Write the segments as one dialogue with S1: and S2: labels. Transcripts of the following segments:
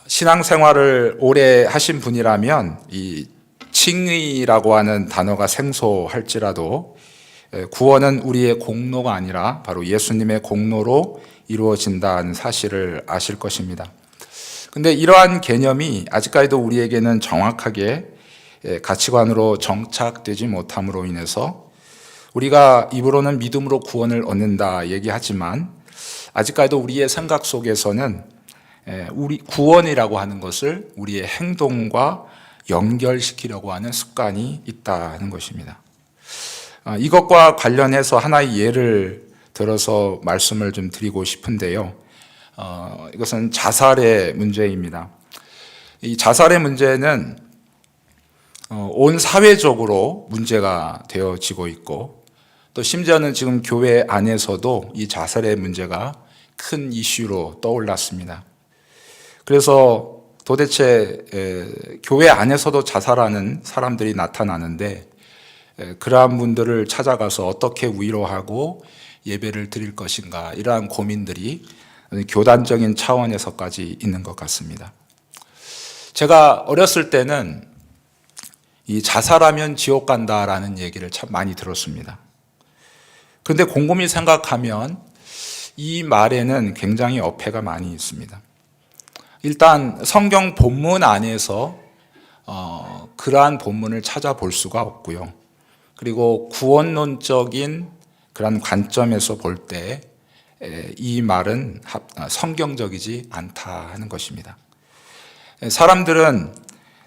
S1: 신앙생활을 오래 하신 분이라면 이 칭의라고 하는 단어가 생소할지라도 구원은 우리의 공로가 아니라 바로 예수님의 공로로 이루어진다는 사실을 아실 것입니다. 근데 이러한 개념이 아직까지도 우리에게는 정확하게 가치관으로 정착되지 못함으로 인해서 우리가 입으로는 믿음으로 구원을 얻는다 얘기하지만 아직까지도 우리의 생각 속에서는 우리 구원이라고 하는 것을 우리의 행동과 연결시키려고 하는 습관이 있다는 것입니다. 이것과 관련해서 하나의 예를 들어서 말씀을 좀 드리고 싶은데요. 이것은 자살의 문제입니다. 이 자살의 문제는 온 사회적으로 문제가 되어지고 있고 또 심지어는 지금 교회 안에서도 이 자살의 문제가 큰 이슈로 떠올랐습니다. 그래서 도대체 교회 안에서도 자살하는 사람들이 나타나는데 그러한 분들을 찾아가서 어떻게 위로하고 예배를 드릴 것인가 이러한 고민들이 교단적인 차원에서까지 있는 것 같습니다. 제가 어렸을 때는 이 자살하면 지옥 간다라는 얘기를 참 많이 들었습니다. 그런데 곰곰이 생각하면 이 말에는 굉장히 어폐가 많이 있습니다. 일단 성경 본문 안에서 그러한 본문을 찾아볼 수가 없고요. 그리고 구원론적인 그런 관점에서 볼 때 이 말은 성경적이지 않다 하는 것입니다. 사람들은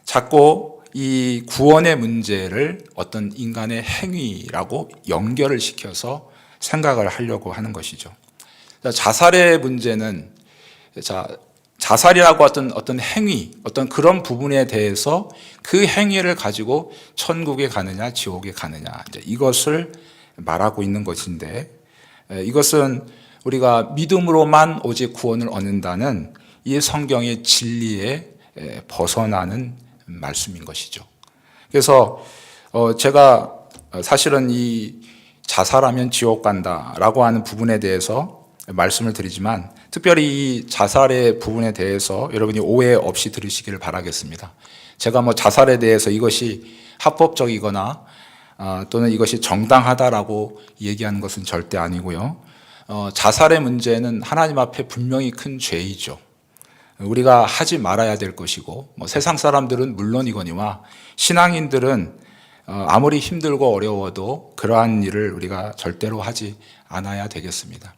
S1: 자꾸 이 구원의 문제를 어떤 인간의 행위라고 연결을 시켜서 생각을 하려고 하는 것이죠. 자살의 문제는 자살이라고 어떤 행위, 어떤 그런 부분에 대해서 그 행위를 가지고 천국에 가느냐, 지옥에 가느냐, 이것을 말하고 있는 것인데 이것은 우리가 믿음으로만 오직 구원을 얻는다는 이 성경의 진리에 벗어나는 말씀인 것이죠. 그래서 제가 사실은 이 자살하면 지옥 간다라고 하는 부분에 대해서 말씀을 드리지만 특별히 이 자살의 부분에 대해서 여러분이 오해 없이 들으시기를 바라겠습니다. 제가 자살에 대해서 이것이 합법적이거나 또는 이것이 정당하다라고 얘기하는 것은 절대 아니고요. 자살의 문제는 하나님 앞에 분명히 큰 죄이죠. 우리가 하지 말아야 될 것이고 세상 사람들은 물론이거니와 신앙인들은 아무리 힘들고 어려워도 그러한 일을 우리가 절대로 하지 않아야 되겠습니다.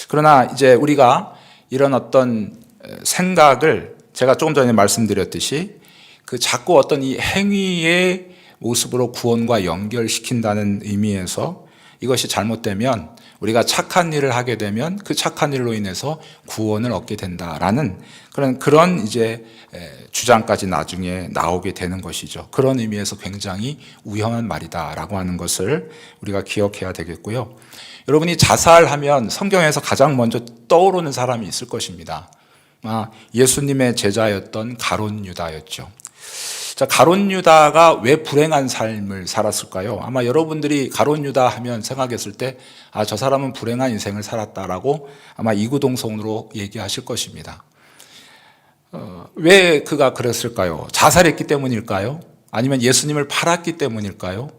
S1: 그러나 이제 우리가 이런 어떤 생각을 제가 조금 전에 말씀드렸듯이 그 자꾸 어떤 이 행위의 모습으로 구원과 연결시킨다는 의미에서 이것이 잘못되면 우리가 착한 일을 하게 되면 그 착한 일로 인해서 구원을 얻게 된다라는 그런 이제 주장까지 나중에 나오게 되는 것이죠. 그런 의미에서 굉장히 위험한 말이다라고 하는 것을 우리가 기억해야 되겠고요. 여러분이 자살하면 성경에서 가장 먼저 떠오르는 사람이 있을 것입니다. 예수님의 제자였던 가룟 유다였죠. 자, 가룟 유다가 왜 불행한 삶을 살았을까요? 아마 여러분들이 가룟 유다 하면 생각했을 때, 저 사람은 불행한 인생을 살았다라고 아마 이구동성으로 얘기하실 것입니다. 왜 그가 그랬을까요? 자살했기 때문일까요? 아니면 예수님을 팔았기 때문일까요?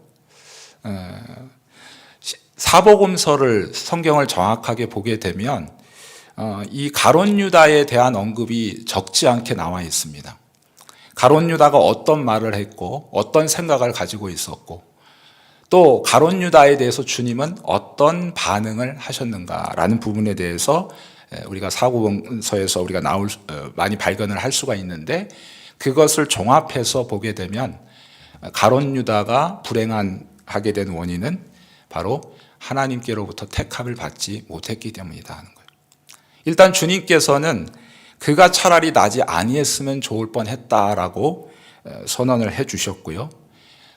S1: 사복음서를 성경을 정확하게 보게 되면 이 가룟 유다에 대한 언급이 적지 않게 나와 있습니다. 가룟 유다가 어떤 말을 했고 어떤 생각을 가지고 있었고 또 가룟 유다에 대해서 주님은 어떤 반응을 하셨는가라는 부분에 대해서 우리가 사복음서에서 우리가 많이 발견을 할 수가 있는데 그것을 종합해서 보게 되면 가룟 유다가 불행하게 된 원인은 바로 하나님께로부터 택함을 받지 못했기 때문이다 하는 거예요. 일단 주님께서는 그가 차라리 나지 아니했으면 좋을 뻔했다라고 선언을 해주셨고요.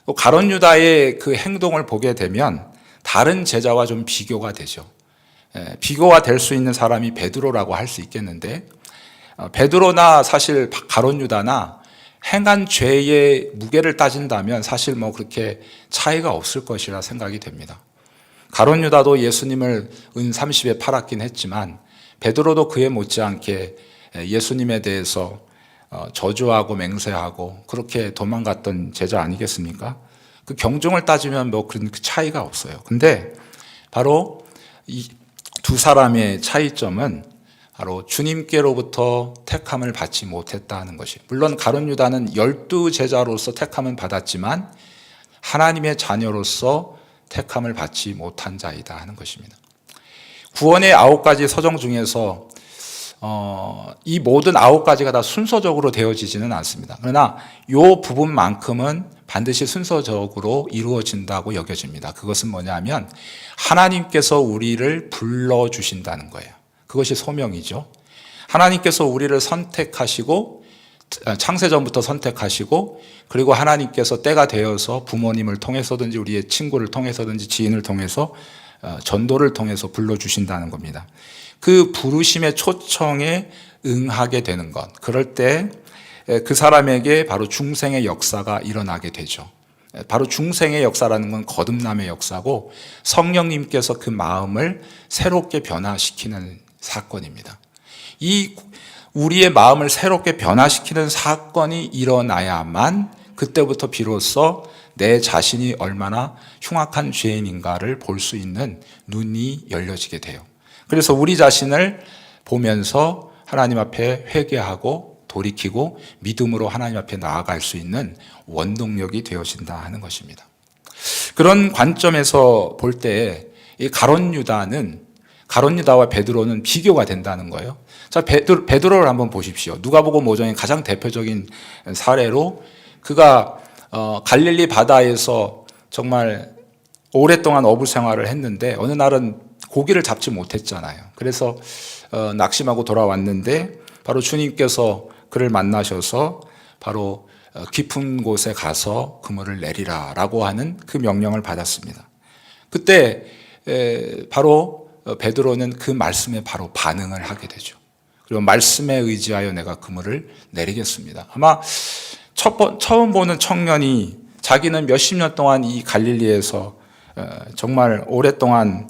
S1: 또 가룟 유다의 그 행동을 보게 되면 다른 제자와 좀 비교가 되죠. 비교가 될 수 있는 사람이 베드로라고 할 수 있겠는데 베드로나 사실 가룟 유다나 행한 죄의 무게를 따진다면 사실 그렇게 차이가 없을 것이라 생각이 됩니다. 가룟 유다도 예수님을 은 30에 팔았긴 했지만 베드로도 그에 못지않게 예수님에 대해서 저주하고 맹세하고 그렇게 도망갔던 제자 아니겠습니까? 그 경종을 따지면 뭐 그런 차이가 없어요. 근데 바로 이 두 사람의 차이점은 바로 주님께로부터 택함을 받지 못했다는 것이. 물론 가룟 유다는 12제자로서 택함은 받았지만 하나님의 자녀로서 택함을 받지 못한 자이다 하는 것입니다. 구원의 9가지 서정 중에서 이 모든 9가지가 다 순서적으로 되어지지는 않습니다. 그러나 이 부분만큼은 반드시 순서적으로 이루어진다고 여겨집니다. 그것은 뭐냐면 하나님께서 우리를 불러주신다는 거예요. 그것이 소명이죠. 하나님께서 우리를 선택하시고 창세전부터 선택하시고 그리고 하나님께서 때가 되어서 부모님을 통해서든지 우리의 친구를 통해서든지 지인을 통해서 전도를 통해서 불러주신다는 겁니다. 그 부르심의 초청에 응하게 되는 것, 그럴 때 그 사람에게 바로 중생의 역사가 일어나게 되죠. 바로 중생의 역사라는 건 거듭남의 역사고 성령님께서 그 마음을 새롭게 변화시키는 사건입니다. 이 우리의 마음을 새롭게 변화시키는 사건이 일어나야만 그때부터 비로소 내 자신이 얼마나 흉악한 죄인인가를 볼 수 있는 눈이 열려지게 돼요. 그래서 우리 자신을 보면서 하나님 앞에 회개하고 돌이키고 믿음으로 하나님 앞에 나아갈 수 있는 원동력이 되어진다 하는 것입니다. 그런 관점에서 볼 때 이 가룟 유다와 베드로는 비교가 된다는 거예요. 자, 베드로를 한번 보십시오. 누가복음 5장의 가장 대표적인 사례로 그가 갈릴리 바다에서 정말 오랫동안 어부 생활을 했는데 어느 날은 고기를 잡지 못했잖아요. 그래서 낙심하고 돌아왔는데 바로 주님께서 그를 만나셔서 바로 깊은 곳에 가서 그물을 내리라라고 하는 그 명령을 받았습니다. 그때 바로 베드로는 그 말씀에 바로 반응을 하게 되죠. 그리고 말씀에 의지하여 내가 그물을 내리겠습니다. 아마 처음 보는 청년이 자기는 몇십 년 동안 이 갈릴리에서 정말 오랫동안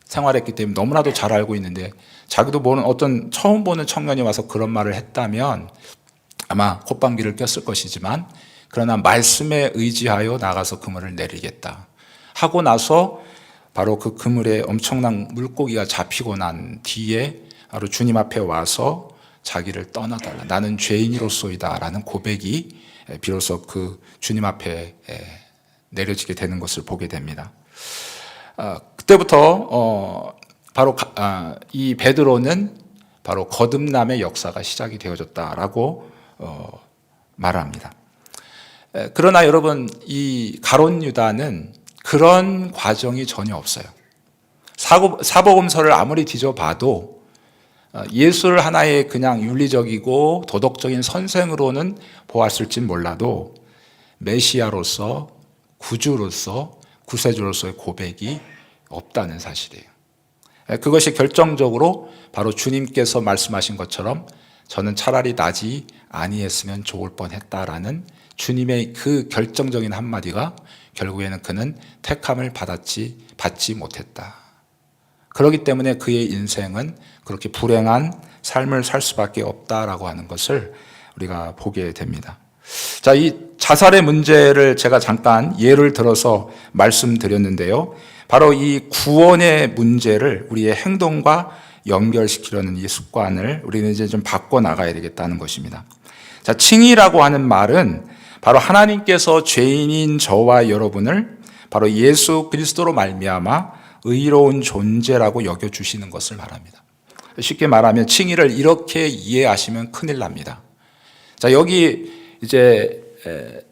S1: 생활했기 때문에 너무나도 잘 알고 있는데 자기도 모르는 어떤 처음 보는 청년이 와서 그런 말을 했다면 아마 콧방귀를 꼈을 것이지만 그러나 말씀에 의지하여 나가서 그물을 내리겠다 하고 나서 바로 그 그물에 엄청난 물고기가 잡히고 난 뒤에 바로 주님 앞에 와서 자기를 떠나달라. 나는 죄인으로소이다 라는 고백이 비로소 그 주님 앞에 내려지게 되는 것을 보게 됩니다. 그때부터 바로 이 베드로는 바로 거듭남의 역사가 시작이 되어졌다라고 말합니다. 그러나 여러분 이 가룟 유다는 그런 과정이 전혀 없어요. 사복음서를 아무리 뒤져봐도 예수를 하나의 그냥 윤리적이고 도덕적인 선생으로는 보았을진 몰라도 메시아로서 구주로서 구세주로서의 고백이 없다는 사실이에요. 그것이 결정적으로 바로 주님께서 말씀하신 것처럼 저는 차라리 나지 아니했으면 좋을 뻔했다라는 주님의 그 결정적인 한마디가 결국에는 그는 택함을 받지 못했다. 그렇기 때문에 그의 인생은 그렇게 불행한 삶을 살 수밖에 없다라고 하는 것을 우리가 보게 됩니다. 자, 이 자살의 문제를 제가 잠깐 예를 들어서 말씀드렸는데요. 바로 이 구원의 문제를 우리의 행동과 연결시키려는 이 습관을 우리는 이제 좀 바꿔 나가야 되겠다는 것입니다. 자, 칭의라고 하는 말은 바로 하나님께서 죄인인 저와 여러분을 바로 예수 그리스도로 말미암아 의로운 존재라고 여겨주시는 것을 말합니다. 쉽게 말하면 칭의를 이렇게 이해하시면 큰일 납니다. 자, 여기 이제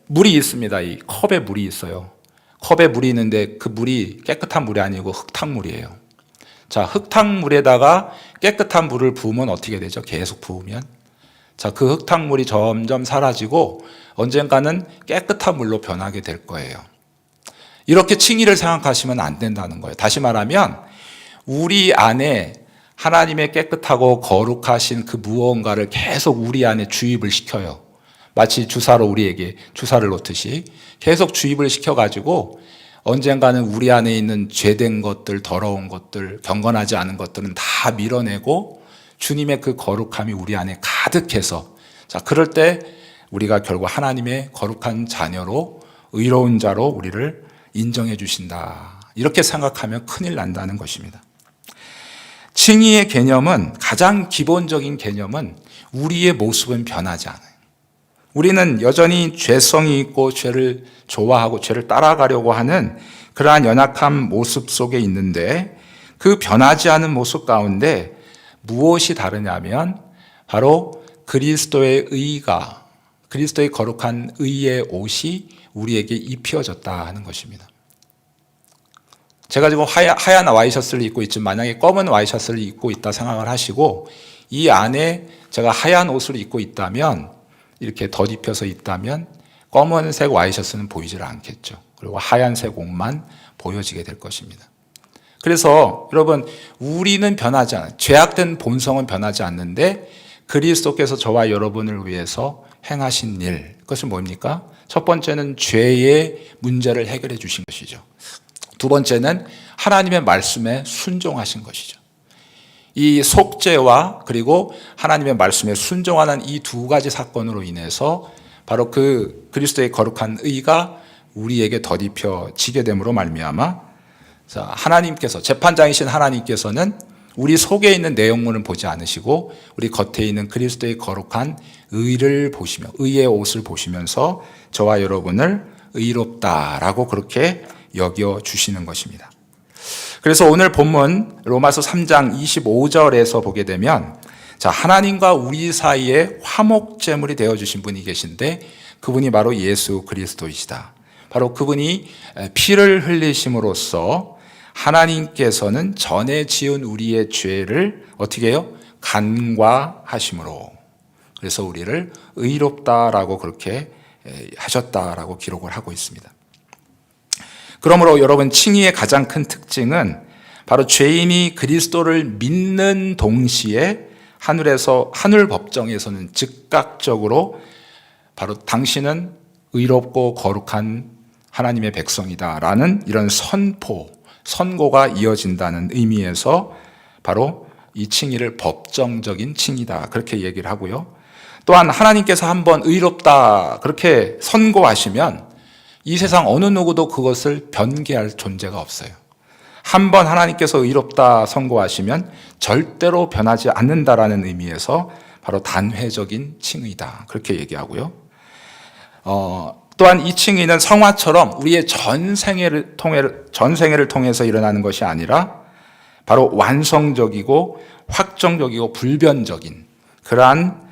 S1: 물이 있습니다. 이 컵에 물이 있어요. 컵에 물이 있는데 그 물이 깨끗한 물이 아니고 흙탕물이에요. 자, 흙탕물에다가 깨끗한 물을 부으면 어떻게 되죠? 계속 부으면. 자, 그 흙탕물이 점점 사라지고 언젠가는 깨끗한 물로 변하게 될 거예요. 이렇게 칭의를 생각하시면 안 된다는 거예요. 다시 말하면 우리 안에 하나님의 깨끗하고 거룩하신 그 무언가를 계속 우리 안에 주입을 시켜요. 마치 주사로 우리에게 주사를 놓듯이 계속 주입을 시켜가지고 언젠가는 우리 안에 있는 죄된 것들, 더러운 것들, 경건하지 않은 것들은 다 밀어내고 주님의 그 거룩함이 우리 안에 가득해서 자, 그럴 때 우리가 결국 하나님의 거룩한 자녀로 의로운 자로 우리를 인정해 주신다. 이렇게 생각하면 큰일 난다는 것입니다. 칭의의 개념은, 가장 기본적인 개념은 우리의 모습은 변하지 않아요. 우리는 여전히 죄성이 있고 죄를 좋아하고 죄를 따라가려고 하는 그러한 연약한 모습 속에 있는데, 그 변하지 않은 모습 가운데 무엇이 다르냐면 바로 그리스도의 의가, 그리스도의 거룩한 의의 옷이 우리에게 입혀졌다 하는 것입니다. 제가 지금 하얀 와이셔츠를 입고 있지만 만약에 검은 와이셔츠를 입고 있다 생각을 하시고 이 안에 제가 하얀 옷을 입고 있다면, 이렇게 덧입혀서 있다면 검은색 와이셔츠는 보이질 않겠죠. 그리고 하얀색 옷만 보여지게 될 것입니다. 그래서 여러분, 우리는 변하지 않아요. 죄악된 본성은 변하지 않는데 그리스도께서 저와 여러분을 위해서 행하신 일, 그것은 뭡니까? 첫 번째는 죄의 문제를 해결해 주신 것이죠. 두 번째는 하나님의 말씀에 순종하신 것이죠. 이 속죄와 그리고 하나님의 말씀에 순종하는 이 두 가지 사건으로 인해서 바로 그 그리스도의 거룩한 의가 우리에게 덧입혀지게 됨으로 말미암아, 하나님께서, 재판장이신 하나님께서는 우리 속에 있는 내용물은 보지 않으시고 우리 겉에 있는 그리스도의 거룩한 의를 보시며, 의의 옷을 보시면서 저와 여러분을 의롭다라고 그렇게 여겨 주시는 것입니다. 그래서 오늘 본문 로마서 3장 25절에서 보게 되면, 자, 하나님과 우리 사이에 화목제물이 되어주신 분이 계신데 그분이 바로 예수 그리스도이시다. 바로 그분이 피를 흘리심으로써 하나님께서는 전에 지은 우리의 죄를 어떻게 해요? 간과하심으로, 그래서 우리를 의롭다라고 그렇게 하셨다라고 기록을 하고 있습니다. 그러므로 여러분, 칭의의 가장 큰 특징은 바로 죄인이 그리스도를 믿는 동시에 하늘 법정에서는 즉각적으로 바로 당신은 의롭고 거룩한 하나님의 백성이다라는 이런 선고가 이어진다는 의미에서 바로 이 칭의를 법정적인 칭의다 그렇게 얘기를 하고요. 또한 하나님께서 한번 의롭다 그렇게 선고하시면 이 세상 어느 누구도 그것을 변개할 존재가 없어요. 한번 하나님께서 의롭다 선고하시면 절대로 변하지 않는다라는 의미에서 바로 단회적인 칭의다 그렇게 얘기하고요. 또한 이 칭의는 성화처럼 우리의 전생애를 통해서 일어나는 것이 아니라 바로 완성적이고 확정적이고 불변적인 그러한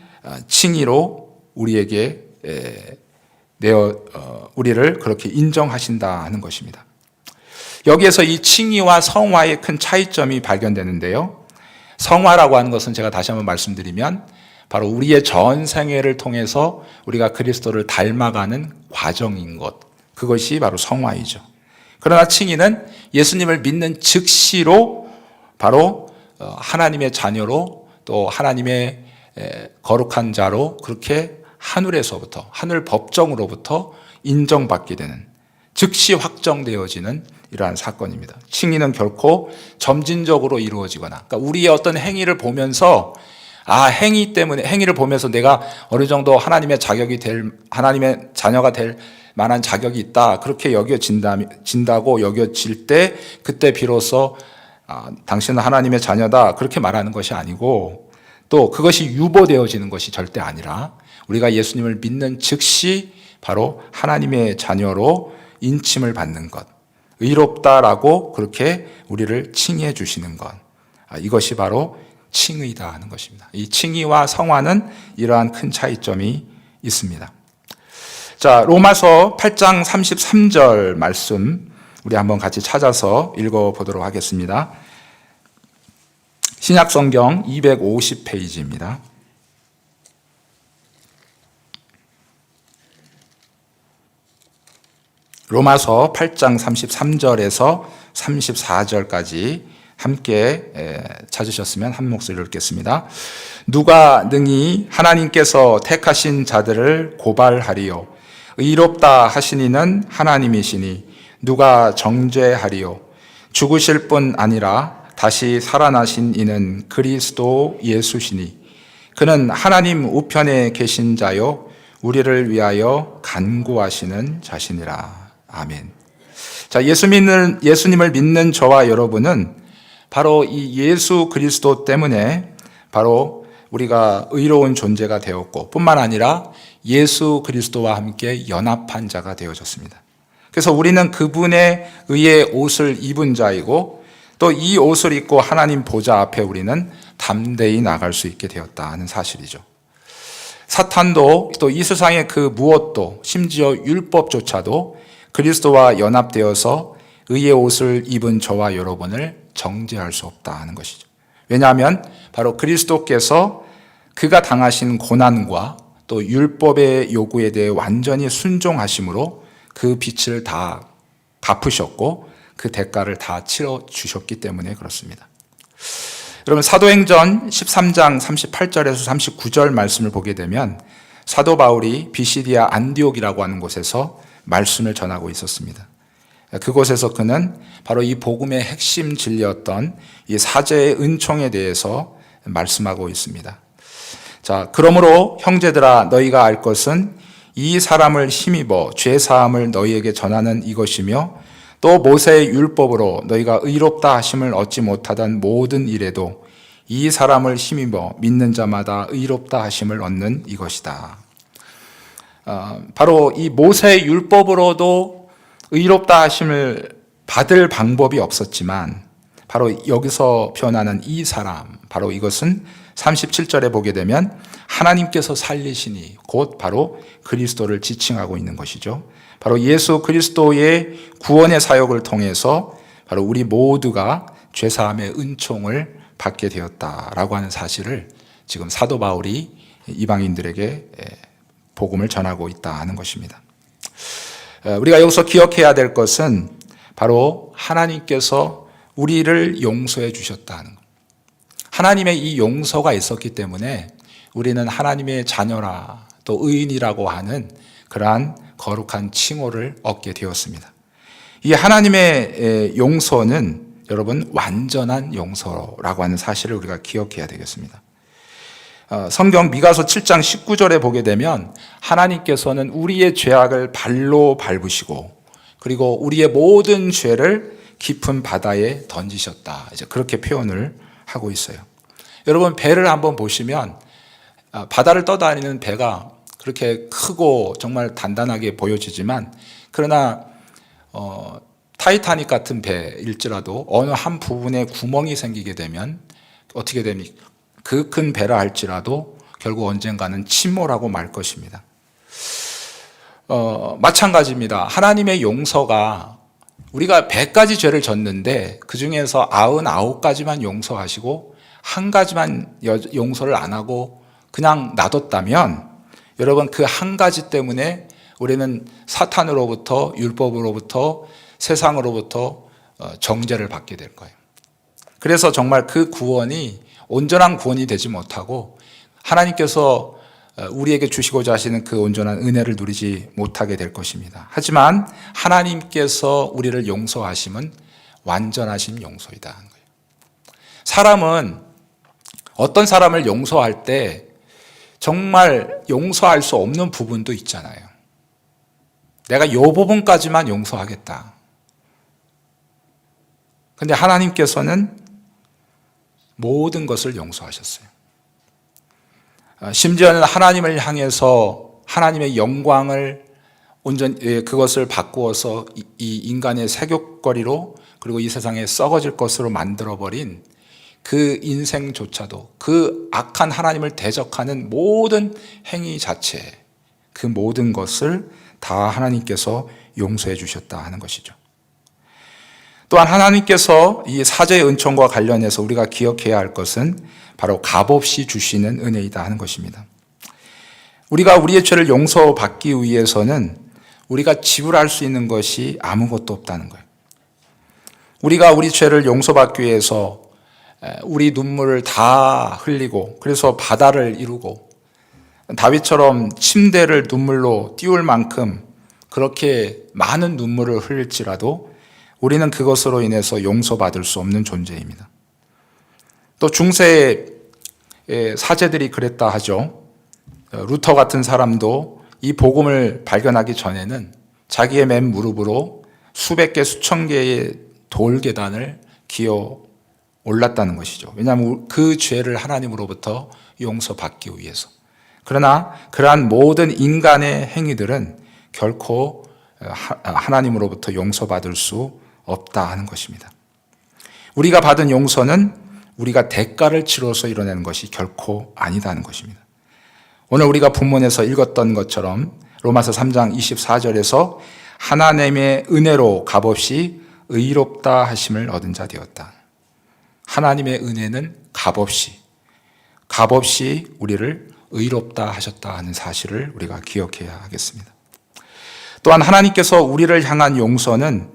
S1: 칭의로 우리에게 우리를 그렇게 인정하신다 하는 것입니다. 여기에서 이 칭의와 성화의 큰 차이점이 발견되는데요. 성화라고 하는 것은 제가 다시 한번 말씀드리면 바로 우리의 전생애를 통해서 우리가 그리스도를 닮아가는 과정인 것, 그것이 바로 성화이죠. 그러나 칭의는 예수님을 믿는 즉시로 바로 하나님의 자녀로, 또 하나님의 거룩한 자로 그렇게 하늘에서부터, 하늘 법정으로부터 인정받게 되는, 즉시 확정되어지는 이러한 사건입니다. 칭의는 결코 점진적으로 이루어지거나, 그러니까 우리의 어떤 행위를 보면서 행위를 보면서 내가 어느 정도 하나님의 하나님의 자녀가 될 만한 자격이 있다, 그렇게 여겨진다고 여겨질 때, 그때 비로소 당신은 하나님의 자녀다 그렇게 말하는 것이 아니고, 또 그것이 유보되어지는 것이 절대 아니라 우리가 예수님을 믿는 즉시 바로 하나님의 자녀로 인침을 받는 것, 의롭다라고 그렇게 우리를 칭의해 주시는 것, 이것이 바로 칭의다 하는 것입니다. 이 칭의와 성화는 이러한 큰 차이점이 있습니다. 자, 로마서 8장 33절 말씀 우리 한번 같이 찾아서 읽어보도록 하겠습니다. 신약성경 250페이지입니다. 로마서 8장 33절에서 34절까지 함께 찾으셨으면 한 목소리로 읽겠습니다. 누가 능히 하나님께서 택하신 자들을 고발하리요? 의롭다 하시니는 하나님이시니 누가 정죄하리요? 죽으실 뿐 아니라 다시 살아나신 이는 그리스도 예수시니 그는 하나님 우편에 계신 자요 우리를 위하여 간구하시는 자신이라. 아멘. 자, 예수님을 믿는 저와 여러분은 바로 이 예수 그리스도 때문에 바로 우리가 의로운 존재가 되었고 뿐만 아니라 예수 그리스도와 함께 연합한 자가 되어졌습니다. 그래서 우리는 그분의 의의 옷을 입은 자이고 또 이 옷을 입고 하나님 보좌 앞에 우리는 담대히 나갈 수 있게 되었다는 사실이죠. 사탄도 또 이 세상의 그 무엇도 심지어 율법조차도 그리스도와 연합되어서 의의 옷을 입은 저와 여러분을 정죄할 수 없다 하는 것이죠. 왜냐하면 바로 그리스도께서 그가 당하신 고난과 또 율법의 요구에 대해 완전히 순종하심으로 그 빛을 다 갚으셨고 그 대가를 다 치러 주셨기 때문에 그렇습니다. 여러분 사도행전 13장 38절에서 39절 말씀을 보게 되면 사도 바울이 비시디아 안디옥이라고 하는 곳에서 말씀을 전하고 있었습니다. 그곳에서 그는 바로 이 복음의 핵심 진리였던 이 사제의 은총에 대해서 말씀하고 있습니다. 자, 그러므로 형제들아 너희가 알 것은 이 사람을 힘입어 죄 사함을 너희에게 전하는 이것이며 또 모세의 율법으로 너희가 의롭다 하심을 얻지 못하던 모든 일에도 이 사람을 힘입어 믿는 자마다 의롭다 하심을 얻는 이것이다. 바로 이 모세의 율법으로도 의롭다 하심을 받을 방법이 없었지만 바로 여기서 표현하는 이 사람, 바로 이것은 37절에 보게 되면 하나님께서 살리시니 곧 바로 그리스도를 지칭하고 있는 것이죠. 바로 예수 그리스도의 구원의 사역을 통해서 바로 우리 모두가 죄사함의 은총을 받게 되었다라고 하는 사실을 지금 사도 바울이 이방인들에게 복음을 전하고 있다 하는 것입니다. 우리가 여기서 기억해야 될 것은 바로 하나님께서 우리를 용서해 주셨다는 것. 하나님의 이 용서가 있었기 때문에 우리는 하나님의 자녀라 또 의인이라고 하는 그러한 거룩한 칭호를 얻게 되었습니다. 이 하나님의 용서는 여러분 완전한 용서라고 하는 사실을 우리가 기억해야 되겠습니다. 성경 미가서 7장 19절에 보게 되면 하나님께서는 우리의 죄악을 발로 밟으시고 그리고 우리의 모든 죄를 깊은 바다에 던지셨다. 이제 그렇게 표현을 하고 있어요. 여러분 배를 한번 보시면 바다를 떠다니는 배가 그렇게 크고 정말 단단하게 보여지지만 그러나 타이타닉 같은 배일지라도 어느 한 부분에 구멍이 생기게 되면 어떻게 됩니까? 그 큰 배라 할지라도 결국 언젠가는 침몰하고 말 것입니다. 마찬가지입니다. 하나님의 용서가 우리가 100가지 죄를 졌는데 그 중에서 99가지만 용서하시고 한 가지만 용서를 안 하고 그냥 놔뒀다면 여러분 그 한 가지 때문에 우리는 사탄으로부터 율법으로부터 세상으로부터 정죄를 받게 될 거예요. 그래서 정말 그 구원이 온전한 구원이 되지 못하고 하나님께서 우리에게 주시고자 하시는 그 온전한 은혜를 누리지 못하게 될 것입니다. 하지만 하나님께서 우리를 용서하심은 완전하신 용서이다 하는 거예요. 사람은 어떤 사람을 용서할 때 정말 용서할 수 없는 부분도 있잖아요. 내가 이 부분까지만 용서하겠다. 근데 하나님께서는 모든 것을 용서하셨어요. 심지어는 하나님을 향해서 하나님의 영광을 그것을 바꾸어서 이 인간의 색욕거리로 그리고 이 세상에 썩어질 것으로 만들어버린 그 인생조차도 그 악한 하나님을 대적하는 모든 행위 자체, 그 모든 것을 다 하나님께서 용서해 주셨다 하는 것이죠. 또한 하나님께서 이 사제의 은총과 관련해서 우리가 기억해야 할 것은 바로 값없이 주시는 은혜이다 하는 것입니다. 우리가 우리의 죄를 용서받기 위해서는 우리가 지불할 수 있는 것이 아무것도 없다는 거예요. 우리가 우리 죄를 용서받기 위해서 우리 눈물을 다 흘리고 그래서 바다를 이루고 다윗처럼 침대를 눈물로 띄울 만큼 그렇게 많은 눈물을 흘릴지라도 우리는 그것으로 인해서 용서받을 수 없는 존재입니다. 또 중세에 사제들이 그랬다 하죠. 루터 같은 사람도 이 복음을 발견하기 전에는 자기의 맨 무릎으로 수백 개, 수천 개의 돌 계단을 기어 올랐다는 것이죠. 왜냐하면 그 죄를 하나님으로부터 용서받기 위해서. 그러나 그러한 모든 인간의 행위들은 결코 하나님으로부터 용서받을 수 없다 하는 것입니다. 우리가 받은 용서는 우리가 대가를 치러서 이뤄내는 것이 결코 아니다는 것입니다. 오늘 우리가 본문에서 읽었던 것처럼 로마서 3장 24절에서 하나님의 은혜로 값없이 의롭다 하심을 얻은 자 되었다. 하나님의 은혜는 값없이 우리를 의롭다 하셨다 하는 사실을 우리가 기억해야 하겠습니다. 또한 하나님께서 우리를 향한 용서는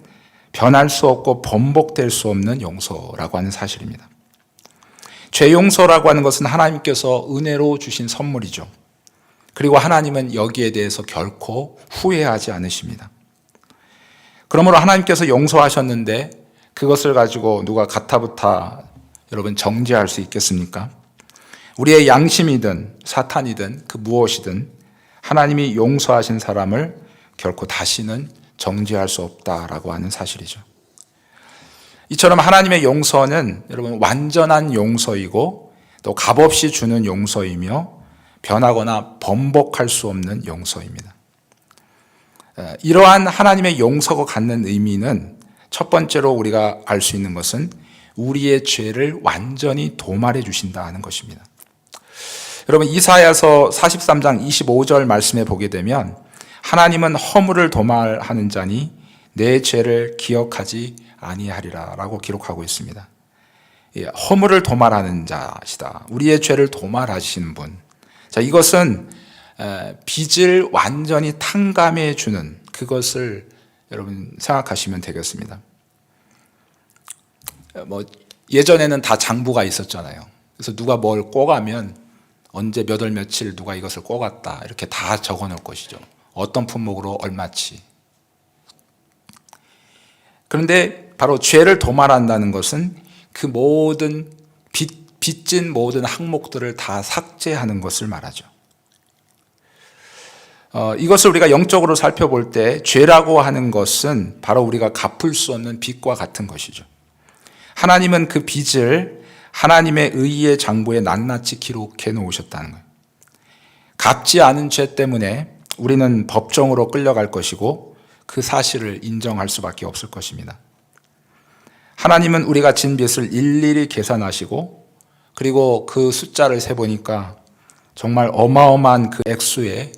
S1: 변할 수 없고 번복될 수 없는 용서라고 하는 사실입니다. 죄 용서라고 하는 것은 하나님께서 은혜로 주신 선물이죠. 그리고 하나님은 여기에 대해서 결코 후회하지 않으십니다. 그러므로 하나님께서 용서하셨는데 그것을 가지고 누가 가타부타 여러분 정죄할 수 있겠습니까? 우리의 양심이든 사탄이든 그 무엇이든 하나님이 용서하신 사람을 결코 다시는 정죄할 수 없다라고 하는 사실이죠. 이처럼 하나님의 용서는 여러분 완전한 용서이고 또 값없이 주는 용서이며 변하거나 번복할 수 없는 용서입니다. 이러한 하나님의 용서가 갖는 의미는 첫 번째로 우리가 알 수 있는 것은 우리의 죄를 완전히 도말해 주신다 하는 것입니다. 여러분 이사야서 43장 25절 말씀에 보게 되면 하나님은 허물을 도말하는 자니 내 죄를 기억하지 아니하리라 라고 기록하고 있습니다. 허물을 도말하는 자시다. 우리의 죄를 도말하시는 분. 자, 이것은 빚을 완전히 탕감해 주는 그것을 여러분 생각하시면 되겠습니다. 예전에는 다 장부가 있었잖아요. 그래서 누가 뭘 꼬가면 언제 몇 월 며칠 누가 이것을 꼬갔다 이렇게 다 적어 놓을 것이죠. 어떤 품목으로 얼마치. 그런데 바로 죄를 도말한다는 것은 그 모든 빚진 모든 항목들을 다 삭제하는 것을 말하죠. 이것을 우리가 영적으로 살펴볼 때 죄라고 하는 것은 바로 우리가 갚을 수 없는 빚과 같은 것이죠. 하나님은 그 빚을 하나님의 의의 장부에 낱낱이 기록해 놓으셨다는 거예요. 갚지 않은 죄 때문에 우리는 법정으로 끌려갈 것이고 그 사실을 인정할 수밖에 없을 것입니다. 하나님은 우리가 진 빚을 일일이 계산하시고 그리고 그 숫자를 세보니까 정말 어마어마한 그 액수에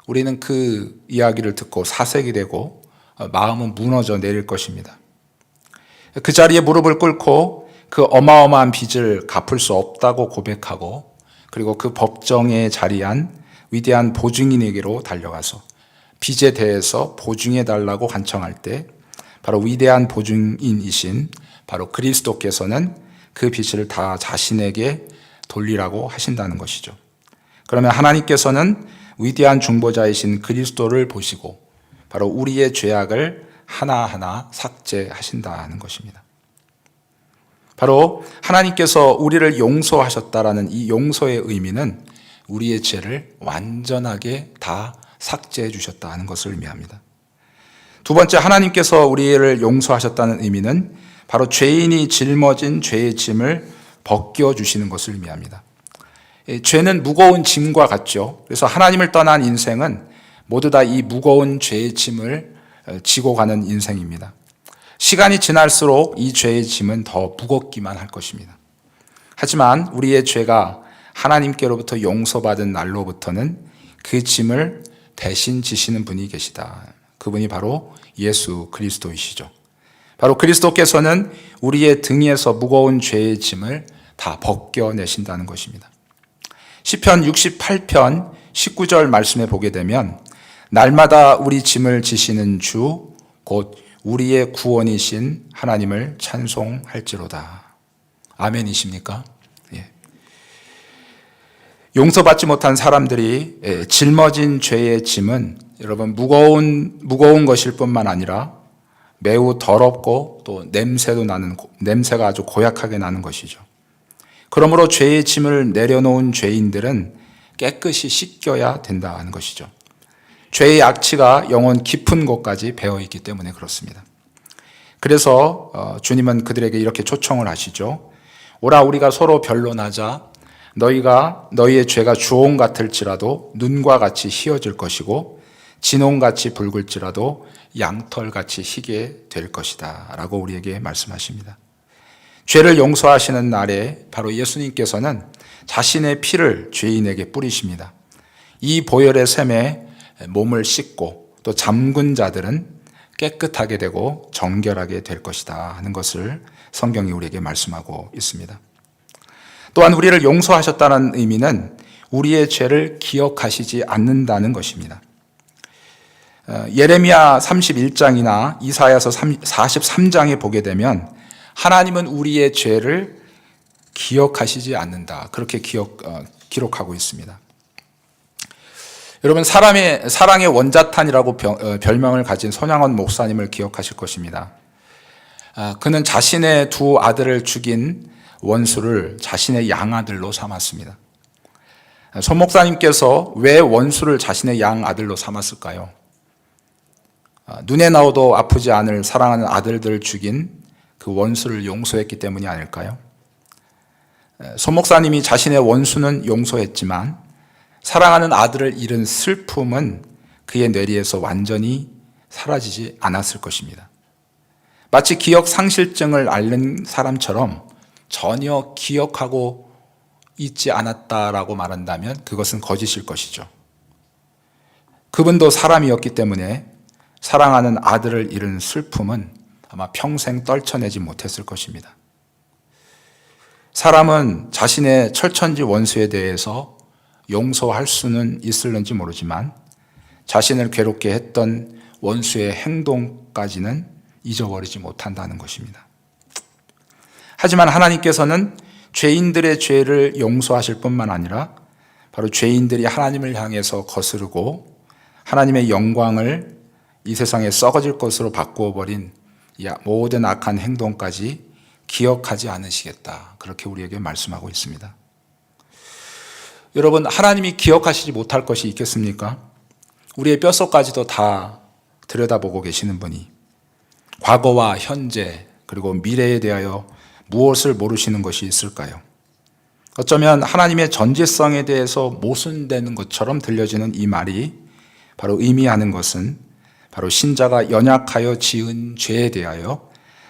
S1: 우리는 그 이야기를 듣고 사색이 되고 마음은 무너져 내릴 것입니다. 그 자리에 무릎을 꿇고 그 어마어마한 빚을 갚을 수 없다고 고백하고 그리고 그 법정에 자리한 위대한 보증인에게로 달려가서 빚에 대해서 보증해 달라고 간청할 때 바로 위대한 보증인이신 바로 그리스도께서는 그 빚을 다 자신에게 돌리라고 하신다는 것이죠. 그러면 하나님께서는 위대한 중보자이신 그리스도를 보시고 바로 우리의 죄악을 하나하나 삭제하신다는 것입니다. 바로 하나님께서 우리를 용서하셨다라는 이 용서의 의미는 우리의 죄를 완전하게 다 삭제해 주셨다는 것을 의미합니다. 두 번째, 하나님께서 우리를 용서하셨다는 의미는 바로 죄인이 짊어진 죄의 짐을 벗겨주시는 것을 의미합니다. 죄는 무거운 짐과 같죠. 그래서 하나님을 떠난 인생은 모두 다 이 무거운 죄의 짐을 지고 가는 인생입니다. 시간이 지날수록 이 죄의 짐은 더 무겁기만 할 것입니다. 하지만 우리의 죄가 하나님께로부터 용서받은 날로부터는 그 짐을 대신 지시는 분이 계시다. 그분이 바로 예수 그리스도이시죠. 바로 그리스도께서는 우리의 등에서 무거운 죄의 짐을 다 벗겨내신다는 것입니다. 시편 68편 19절 말씀에 보게 되면 날마다 우리 짐을 지시는 주 곧 우리의 구원이신 하나님을 찬송할지로다. 아멘이십니까? 예. 용서받지 못한 사람들이 짊어진 죄의 짐은 여러분 무거운 것일 뿐만 아니라 매우 더럽고 또 냄새가 아주 고약하게 나는 것이죠. 그러므로 죄의 짐을 내려놓은 죄인들은 깨끗이 씻겨야 된다는 것이죠. 죄의 악취가 영혼 깊은 곳까지 배어 있기 때문에 그렇습니다. 그래서 주님은 그들에게 이렇게 초청을 하시죠. 오라, 우리가 서로 변론하자. 너희가 너희의 죄가 주홍 같을지라도 눈과 같이 희어질 것이고 진홍같이 붉을지라도 양털같이 희게 될 것이다 라고 우리에게 말씀하십니다. 죄를 용서하시는 날에 바로 예수님께서는 자신의 피를 죄인에게 뿌리십니다. 이 보혈의 샘에 몸을 씻고 또 잠근 자들은 깨끗하게 되고 정결하게 될 것이다 하는 것을 성경이 우리에게 말씀하고 있습니다. 또한 우리를 용서하셨다는 의미는 우리의 죄를 기억하시지 않는다는 것입니다. 예레미야 31장이나 이사야서 43장에 보게 되면 하나님은 우리의 죄를 기억하시지 않는다. 그렇게 기록하고 있습니다. 여러분, 사랑의 원자탄이라고 별명을 가진 손양원 목사님을 기억하실 것입니다. 그는 자신의 두 아들을 죽인 원수를 자신의 양아들로 삼았습니다. 손 목사님께서 왜 원수를 자신의 양아들로 삼았을까요? 눈에 나오도 아프지 않을 사랑하는 아들들을 죽인 그 원수를 용서했기 때문이 아닐까요? 손 목사님이 자신의 원수는 용서했지만 사랑하는 아들을 잃은 슬픔은 그의 뇌리에서 완전히 사라지지 않았을 것입니다. 마치 기억 상실증을 앓는 사람처럼 전혀 기억하고 있지 않았다라고 말한다면 그것은 거짓일 것이죠. 그분도 사람이었기 때문에 사랑하는 아들을 잃은 슬픔은 아마 평생 떨쳐내지 못했을 것입니다. 사람은 자신의 철천지 원수에 대해서 용서할 수는 있을는지 모르지만 자신을 괴롭게 했던 원수의 행동까지는 잊어버리지 못한다는 것입니다. 하지만 하나님께서는 죄인들의 죄를 용서하실 뿐만 아니라 바로 죄인들이 하나님을 향해서 거스르고 하나님의 영광을 이 세상에 썩어질 것으로 바꾸어 버린 이 모든 악한 행동까지 기억하지 않으시겠다. 그렇게 우리에게 말씀하고 있습니다. 여러분, 하나님이 기억하시지 못할 것이 있겠습니까? 우리의 뼛속까지도 다 들여다보고 계시는 분이 과거와 현재 그리고 미래에 대하여 무엇을 모르시는 것이 있을까요? 어쩌면 하나님의 전지성에 대해서 모순되는 것처럼 들려지는 이 말이 바로 의미하는 것은 바로 신자가 연약하여 지은 죄에 대하여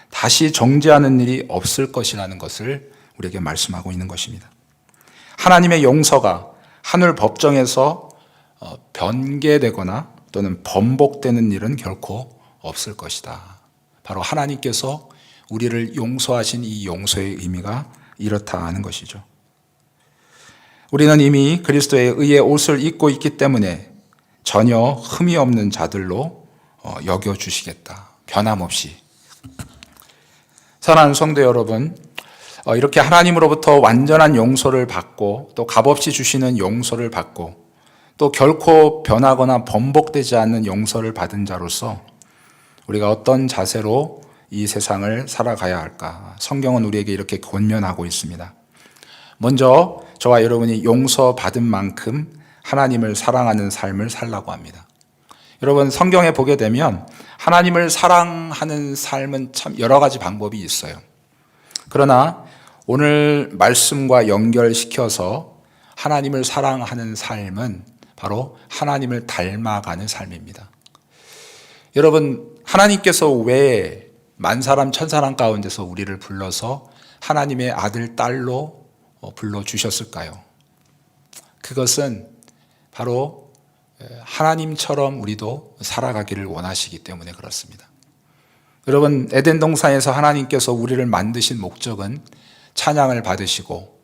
S1: 다시 정죄하는 일이 없을 것이라는 것을 우리에게 말씀하고 있는 것입니다. 하나님의 용서가 하늘 법정에서 변개되거나 또는 번복되는 일은 결코 없을 것이다. 바로 하나님께서 우리를 용서하신 이 용서의 의미가 이렇다 하는 것이죠. 우리는 이미 그리스도의 의의 옷을 입고 있기 때문에 전혀 흠이 없는 자들로 여겨주시겠다. 변함없이. 사랑하는 성도 여러분, 이렇게 하나님으로부터 완전한 용서를 받고 또 값없이 주시는 용서를 받고 또 결코 변하거나 번복되지 않는 용서를 받은 자로서 우리가 어떤 자세로 이 세상을 살아가야 할까? 성경은 우리에게 이렇게 권면하고 있습니다. 먼저 저와 여러분이 용서받은 만큼 하나님을 사랑하는 삶을 살라고 합니다. 여러분, 성경에 보게 되면 하나님을 사랑하는 삶은 참 여러 가지 방법이 있어요. 그러나 오늘 말씀과 연결시켜서 하나님을 사랑하는 삶은 바로 하나님을 닮아가는 삶입니다. 여러분, 하나님께서 왜 만사람 천사람 가운데서 우리를 불러서 하나님의 아들, 딸로 불러주셨을까요? 그것은 바로 하나님처럼 우리도 살아가기를 원하시기 때문에 그렇습니다. 여러분, 에덴 동산에서 하나님께서 우리를 만드신 목적은 찬양을 받으시고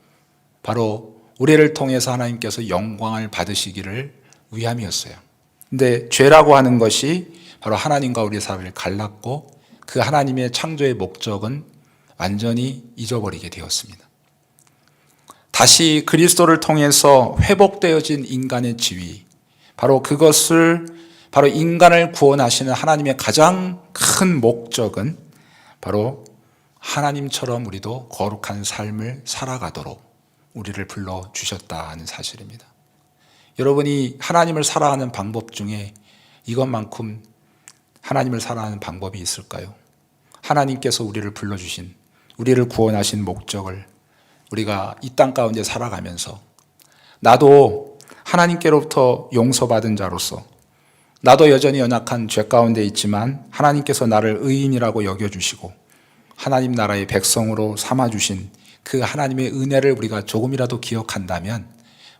S1: 바로 우리를 통해서 하나님께서 영광을 받으시기를 위함이었어요. 근데 죄라고 하는 것이 바로 하나님과 우리의 사이를 갈랐고 그 하나님의 창조의 목적은 완전히 잊어버리게 되었습니다. 다시 그리스도를 통해서 회복되어진 인간의 지위, 바로 그것을 바로 인간을 구원하시는 하나님의 가장 큰 목적은 바로 하나님처럼 우리도 거룩한 삶을 살아가도록 우리를 불러주셨다는 사실입니다. 여러분이 하나님을 살아가는 방법 중에 이것만큼 하나님을 살아가는 방법이 있을까요? 하나님께서 우리를 불러주신, 우리를 구원하신 목적을 우리가 이 땅 가운데 살아가면서 나도 하나님께로부터 용서받은 자로서 나도 여전히 연약한 죄 가운데 있지만 하나님께서 나를 의인이라고 여겨주시고 하나님 나라의 백성으로 삼아주신 그 하나님의 은혜를 우리가 조금이라도 기억한다면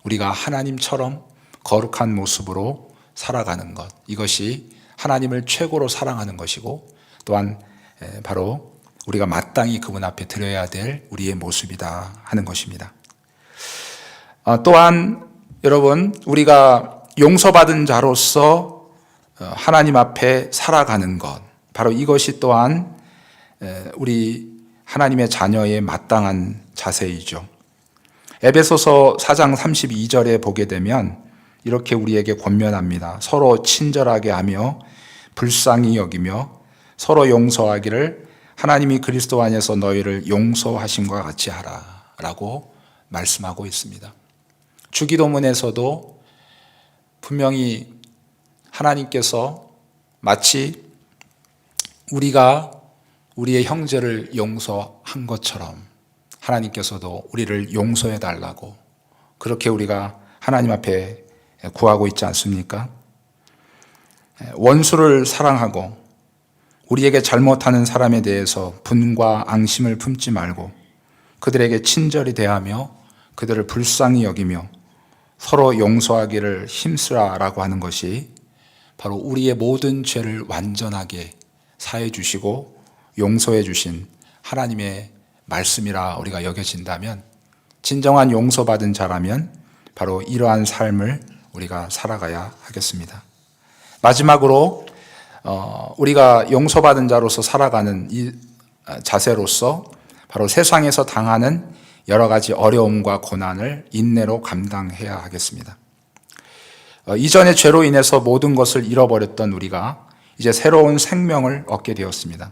S1: 우리가 하나님처럼 거룩한 모습으로 살아가는 것, 이것이 하나님을 최고로 사랑하는 것이고 또한 바로 우리가 마땅히 그분 앞에 드려야 될 우리의 모습이다 하는 것입니다. 또한 여러분, 우리가 용서받은 자로서 하나님 앞에 살아가는 것, 바로 이것이 또한 우리 하나님의 자녀의 마땅한 자세이죠. 에베소서 4장 32절에 보게 되면 이렇게 우리에게 권면합니다. 서로 친절하게 하며 불쌍히 여기며 서로 용서하기를 하나님이 그리스도 안에서 너희를 용서하심과 같이 하라 라고 말씀하고 있습니다. 주기도문에서도 분명히 하나님께서 마치 우리가 우리의 형제를 용서한 것처럼 하나님께서도 우리를 용서해 달라고 그렇게 우리가 하나님 앞에 구하고 있지 않습니까? 원수를 사랑하고 우리에게 잘못하는 사람에 대해서 분과 앙심을 품지 말고 그들에게 친절히 대하며 그들을 불쌍히 여기며 서로 용서하기를 힘쓰라라고 하는 것이 바로 우리의 모든 죄를 완전하게 사해 주시고 용서해 주신 하나님의 말씀이라 우리가 여겨진다면 진정한 용서받은 자라면 바로 이러한 삶을 우리가 살아가야 하겠습니다. 마지막으로 우리가 용서받은 자로서 살아가는 이 자세로서 바로 세상에서 당하는 여러 가지 어려움과 고난을 인내로 감당해야 하겠습니다. 이전의 죄로 인해서 모든 것을 잃어버렸던 우리가 이제 새로운 생명을 얻게 되었습니다.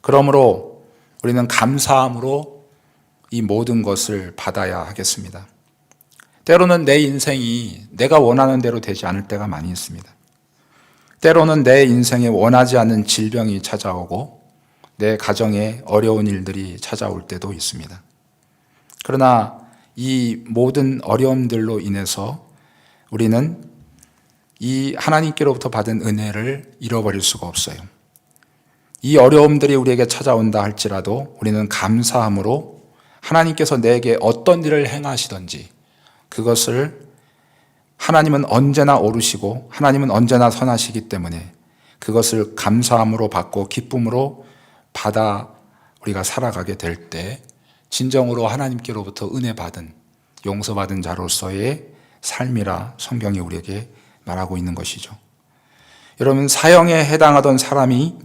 S1: 그러므로 우리는 감사함으로 이 모든 것을 받아야 하겠습니다. 때로는 내 인생이 내가 원하는 대로 되지 않을 때가 많이 있습니다. 때로는 내 인생에 원하지 않는 질병이 찾아오고 내 가정에 어려운 일들이 찾아올 때도 있습니다. 그러나 이 모든 어려움들로 인해서 우리는 이 하나님께로부터 받은 은혜를 잃어버릴 수가 없어요. 이 어려움들이 우리에게 찾아온다 할지라도 우리는 감사함으로 하나님께서 내게 어떤 일을 행하시든지 그것을 하나님은 언제나 옳으시고 하나님은 언제나 선하시기 때문에 그것을 감사함으로 받고 기쁨으로 받아 우리가 살아가게 될 때 진정으로 하나님께로부터 은혜 받은 용서받은 자로서의 삶이라 성경이 우리에게 말하고 있는 것이죠. 여러분, 사형에 해당하던 사람이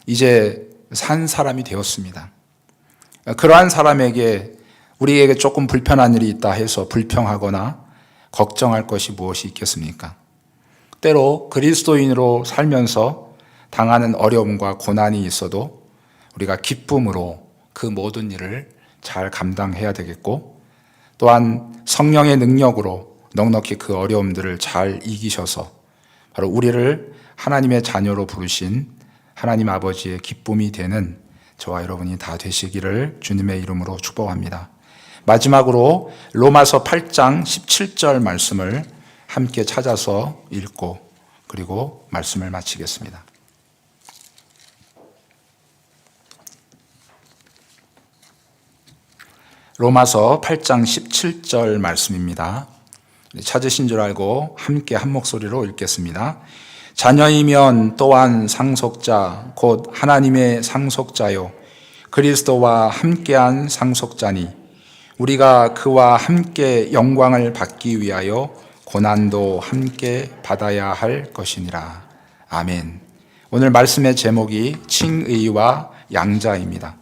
S1: 이제 산 사람이 되었습니다. 그러한 사람에게 우리에게 조금 불편한 일이 있다 해서 불평하거나 걱정할 것이 무엇이 있겠습니까? 때로 그리스도인으로 살면서 당하는 어려움과 고난이 있어도 우리가 기쁨으로 그 모든 일을 잘 감당해야 되겠고 또한 성령의 능력으로 넉넉히 그 어려움들을 잘 이기셔서 바로 우리를 하나님의 자녀로 부르신 하나님 아버지의 기쁨이 되는 저와 여러분이 다 되시기를 주님의 이름으로 축복합니다. 마지막으로 로마서 8장 17절 말씀을 함께 찾아서 읽고 그리고 말씀을 마치겠습니다. 로마서 8장 17절 말씀입니다. 찾으신 줄 알고 함께 한 목소리로 읽겠습니다. 자녀이면 또한 상속자 곧 하나님의 상속자요 그리스도와 함께한 상속자니 우리가 그와 함께 영광을 받기 위하여 고난도 함께 받아야 할 것이니라. 아멘. 오늘 말씀의 제목이 칭의와 양자입니다.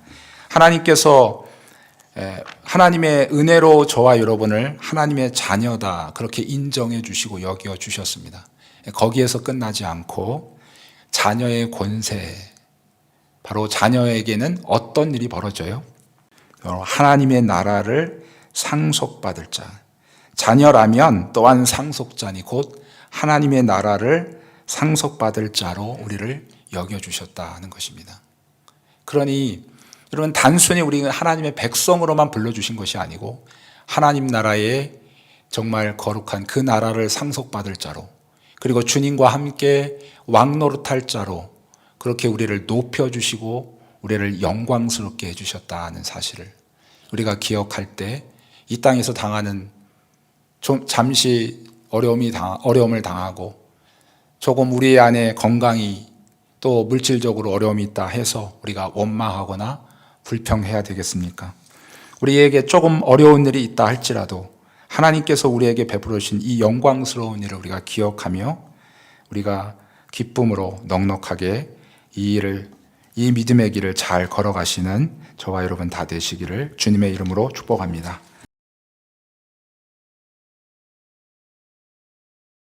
S1: 하나님께서 하나님의 은혜로 저와 여러분을 하나님의 자녀다 그렇게 인정해 주시고 여겨 주셨습니다. 거기에서 끝나지 않고 자녀의 권세, 바로 자녀에게는 어떤 일이 벌어져요? 하나님의 나라를 상속받을 자. 자녀라면 또한 상속자니 곧 하나님의 나라를 상속받을 자로 우리를 여겨주셨다는 것입니다. 그러니 여러분, 단순히 우리 하나님의 백성으로만 불러주신 것이 아니고 하나님 나라의 정말 거룩한 그 나라를 상속받을 자로, 그리고 주님과 함께 왕노릇할 자로 그렇게 우리를 높여주시고 우리를 영광스럽게 해주셨다는 사실을 우리가 기억할 때 이 땅에서 당하는 좀 잠시 어려움을 당하고 조금 우리 안에 건강이 또 물질적으로 어려움이 있다 해서 우리가 원망하거나 불평해야 되겠습니까? 우리에게 조금 어려운 일이 있다 할지라도 하나님께서 우리에게 베풀어 주신 이 영광스러운 일을 우리가 기억하며 우리가 기쁨으로 넉넉하게 이 믿음의 길을 잘 걸어가시는 저와 여러분 다 되시기를 주님의 이름으로 축복합니다.